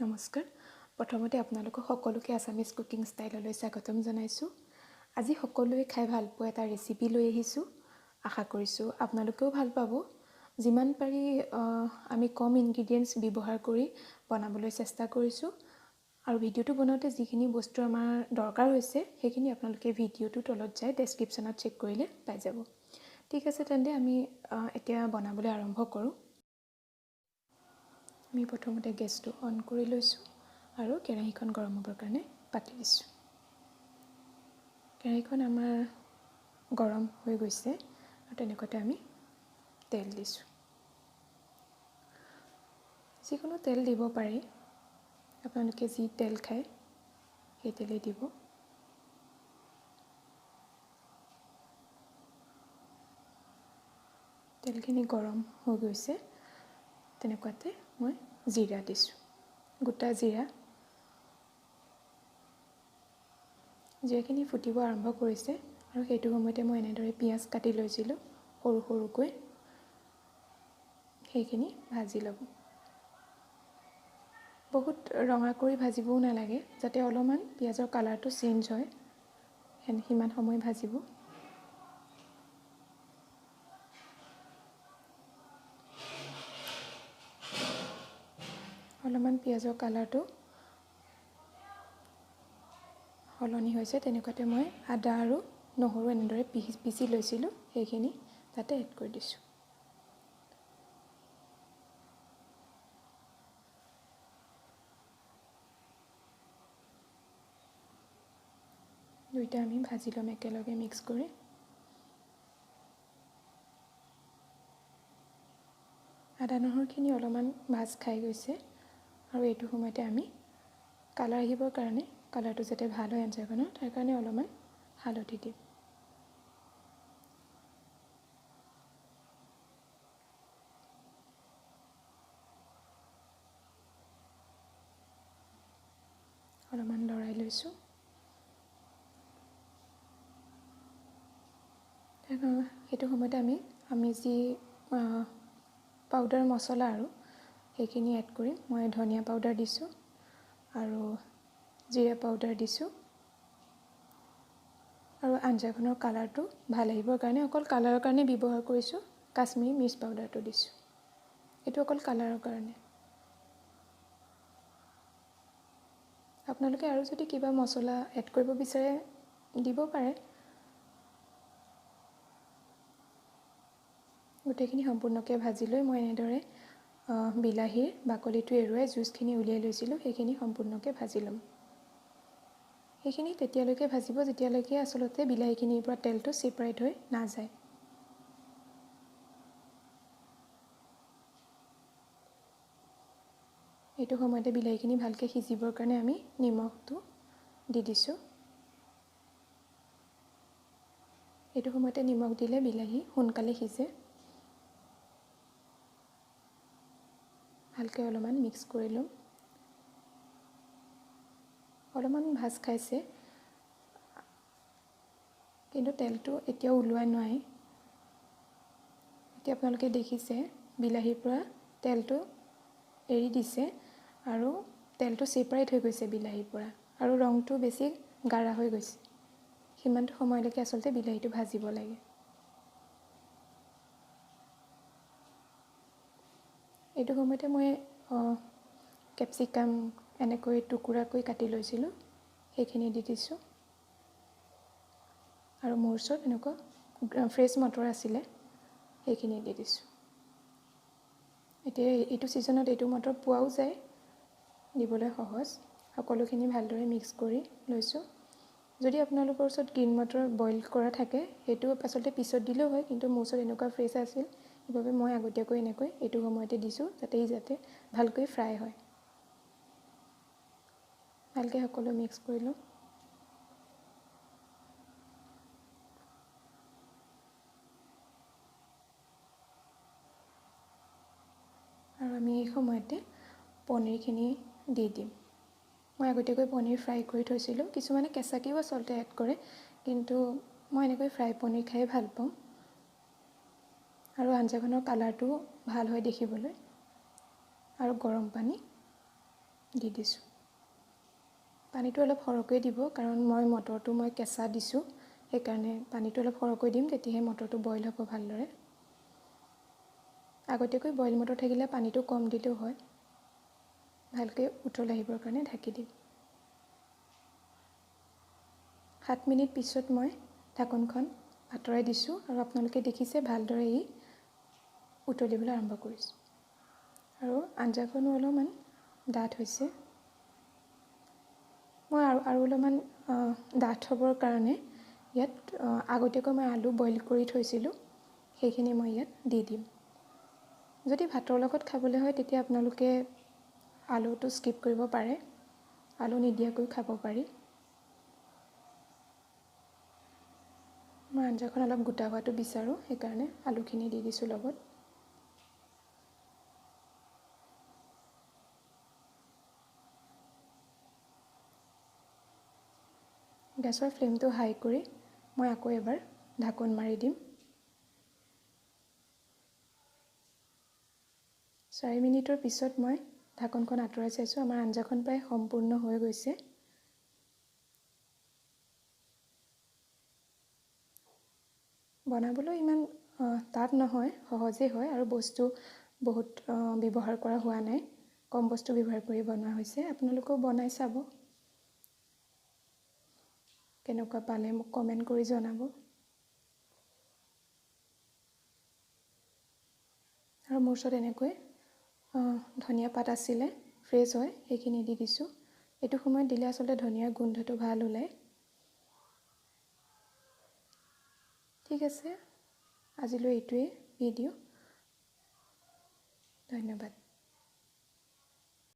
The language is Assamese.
নমস্কাৰ। প্ৰথমতে আপোনালোকক সকলোকে আছামিজ কুকিং ষ্টাইললৈ স্বাগতম জনাইছোঁ। আজি সকলোৱে খাই ভাল পোৱা এটা ৰেচিপি লৈ আহিছোঁ। আশা কৰিছোঁ আপোনালোকেও ভাল পাব। যিমান পাৰি আমি কম ইনগ্ৰিডিয়েণ্টছ ব্যৱহাৰ কৰি বনাবলৈ চেষ্টা কৰিছোঁ। আৰু ভিডিঅ'টো বনাওঁতে যিখিনি বস্তু আমাৰ দৰকাৰ হৈছে সেইখিনি আপোনালোকে ভিডিঅ'টোৰ তলত যাই ডেছক্ৰিপশ্যনত চেক কৰিলে পাই যাব। ঠিক আছে, তেন্তে আমি এতিয়া বনাবলৈ আৰম্ভ কৰোঁ। আমি প্ৰথমতে গেছটো অন কৰি লৈছোঁ আৰু কেৰাহীখন গৰম হ'বৰ কাৰণে পাতি দিছোঁ। কেৰাহীখন আমাৰ গৰম হৈ গৈছে আৰু তেনেকুৱাতে আমি তেল দিছোঁ। যিকোনো তেল দিব পাৰি, আপোনালোকে যি তেল খায় সেই তেলেই দিব। তেলখিনি গৰম হৈ গৈছে, তেনেকুৱাতে মই জিৰা দিছোঁ, গোটা জিৰা। জিৰাখিনি ফুটিব আৰম্ভ কৰিছে আৰু সেইটো সময়তে মই এনেদৰে পিঁয়াজ কাটি লৈছিলোঁ সৰু সৰুকৈ, সেইখিনি ভাজি ল'ব। বহুত ৰঙা কৰি ভাজিবও নালাগে, যাতে অলপমান পিঁয়াজৰ কালাৰটো চেঞ্জ হয়, সিমান সময় ভাজিব। অলপমান পিঁয়াজৰ কালাৰটো সলনি হৈছে, তেনেকুৱাতে মই আদা আৰু নহৰু এনেদৰে পিচি লৈছিলোঁ, সেইখিনি তাতে এড কৰি দিছোঁ। দুইটা আমি ভাজি ল'ম একেলগে মিক্স কৰি। আদা নহৰুখিনি অলপমান ভাজ খাই গৈছে আৰু এইটো সময়তে আমি কালাৰ আহিবৰ কাৰণে, কালাৰটো যাতে ভাল হয় আঞ্জাখনৰ, তাৰ কাৰণে অলপমান হালধি দিম। অলপমান লৰাই লৈছোঁ। সেইটো সময়তে আমি যি পাউডাৰ মছলা আৰু সেইখিনি এড কৰিম। মই ধনিয়া পাউডাৰ দিছোঁ আৰু জিৰা পাউডাৰ দিছোঁ। আৰু আঞ্জাখনৰ কালাৰটো ভাল আহিবৰ কাৰণে, অকল কালাৰৰ কাৰণে ব্যৱহাৰ কৰিছোঁ, কাশ্মীৰী মিৰ্চ পাউডাৰটো দিছোঁ। এইটো অকল কালাৰৰ কাৰণে। আপোনালোকে আৰু যদি কিবা মছলা এড কৰিব বিচাৰে দিব পাৰে। গোটেইখিনি সম্পূৰ্ণকৈ ভাজি লৈ মই এনেদৰে বিলাহীৰ বাকলিটো এৰুৱাই জুচখিনি উলিয়াই লৈছিলোঁ, সেইখিনি সম্পূৰ্ণকৈ ভাজি ল'ম। সেইখিনি তেতিয়ালৈকে ভাজিব যেতিয়ালৈকে আচলতে বিলাহীখিনিৰ পৰা তেলটো ছেপাৰেট হৈ নাযায়। এইটো সময়তে বিলাহীখিনি ভালকৈ সিজিবৰ কাৰণে আমি নিমখটো দি দিছোঁ। এইটো সময়তে নিমখ দিলে বিলাহী সোনকালে সিজে। ভালকৈ অলপমান মিক্স কৰি ল'ম। অলপমান ভাজ খাইছে, কিন্তু তেলটো এতিয়াও ওলোৱা নাই। এতিয়া আপোনালোকে দেখিছে বিলাহীৰ পৰা তেলটো এৰি দিছে আৰু তেলটো ছেপাৰেট হৈ গৈছে বিলাহীৰ পৰা, আৰু ৰংটো বেছি গাঢ়া হৈ গৈছে। সিমানটো সময়লৈকে আচলতে বিলাহীটো ভাজিব লাগে। এইটো সময়তে মই কেপচিকাম এনেকৈ টুকুৰাকৈ কাটি লৈছিলোঁ, সেইখিনি দি দিছোঁ। আৰু মোৰ ওচৰত এনেকুৱা ফ্ৰেছ মটৰ আছিলে, সেইখিনি দি দিছোঁ। এতিয়া এইটো ছিজনত এইটো মটৰ পোৱাও যায়, দিবলৈ সহজ। সকলোখিনি ভালদৰে মিক্স কৰি লৈছোঁ। যদি আপোনালোকৰ ওচৰত গ্ৰীণ মটৰ বইল কৰা থাকে, সেইটো আচলতে পিছত দিলেও হয়, কিন্তু মোৰ ওচৰত এনেকুৱা ফ্ৰেছ আছিল, সেইবাবে মই আগতীয়াকৈ এনেকৈ এইটো সময়তে দিছোঁ, যাতে ভালকৈ ফ্ৰাই হয়। ভালকৈ সকলো মিক্স কৰি লওঁ। আৰু আমি এই সময়তে পনীৰখিনি দি দিম। মই আগতীয়াকৈ পনীৰ ফ্ৰাই কৰি থৈছিলোঁ। কিছুমানে কেঁচাকৈও আচলতে এড কৰে, কিন্তু মই এনেকৈ ফ্ৰাই পনীৰ খাই ভাল পাওঁ। আৰু আঞ্জাখনৰ কালাৰটো ভাল হয় দেখিবলৈ। আৰু গৰম পানী দি দিছোঁ। পানীটো অলপ সৰহকৈ দিব, কাৰণ মটৰটো মই কেঁচা দিছোঁ, সেইকাৰণে পানীটো অলপ সৰহকৈ দিম, তেতিয়াহে মটৰটো বইল হ'ব ভালদৰে। আগতীয়াকৈ বইল মটৰ থাকিলে পানীটো কম দিলেও হয়। ভালকৈ উতল আহিবৰ কাৰণে ঢাকি দিম। 7 মিনিট পিছত মই ঢাকনখন আঁতৰাই দিছোঁ আৰু আপোনালোকে দেখিছে ভালদৰে ই উতলিবলৈ আৰম্ভ কৰিছোঁ আৰু আঞ্জাখনো অলপমান ডাঠ হৈছে। মই আৰু অলপমান ডাঠ হ'বৰ কাৰণে ইয়াত আগতীয়াকৈ মই আলু বইল কৰি থৈছিলোঁ, সেইখিনি মই ইয়াত দি দিম। যদি ভাতৰ লগত খাবলৈ হয় তেতিয়া আপোনালোকে আলুটো স্কিপ কৰিব পাৰে, আলু নিদিয়াকৈ খাব পাৰি। মই আঞ্জাখন অলপ গোটা হোৱাটো বিচাৰোঁ, সেইকাৰণে আলুখিনি দি দিছোঁ লগত। গেছৰ ফ্লেমটো হাই কৰি মই আকৌ এবাৰ ঢাকোন মাৰি দিম। 4 মিনিটৰ পিছত মই ঢাকনখন আঁতৰাই চাইছোঁ, আমাৰ আঞ্জাখন প্ৰায় সম্পূৰ্ণ হৈ গৈছে। বনাবলৈ ইমান টান নহয়, সহজেই হয় আৰু বস্তু বহুত ব্যৱহাৰ কৰা হোৱা নাই, কম বস্তু ব্যৱহাৰ কৰি বনোৱা হৈছে। আপোনালোকেও বনাই চাব, কেনেকুৱা পালে মোক কমেণ্ট কৰি জনাব। আৰু মোৰ ওচৰত এনেকৈ ধনিয়া পাত আছিলে, ফ্ৰেছ হয়, সেইখিনি দি দিছোঁ। এইটো সময়ত দিলে আচলতে ধনিয়াৰ গোন্ধটো ভাল ওলায়। ঠিক আছে, আজিলৈ এইটোৱেই ভিডিঅ'। ধন্যবাদ।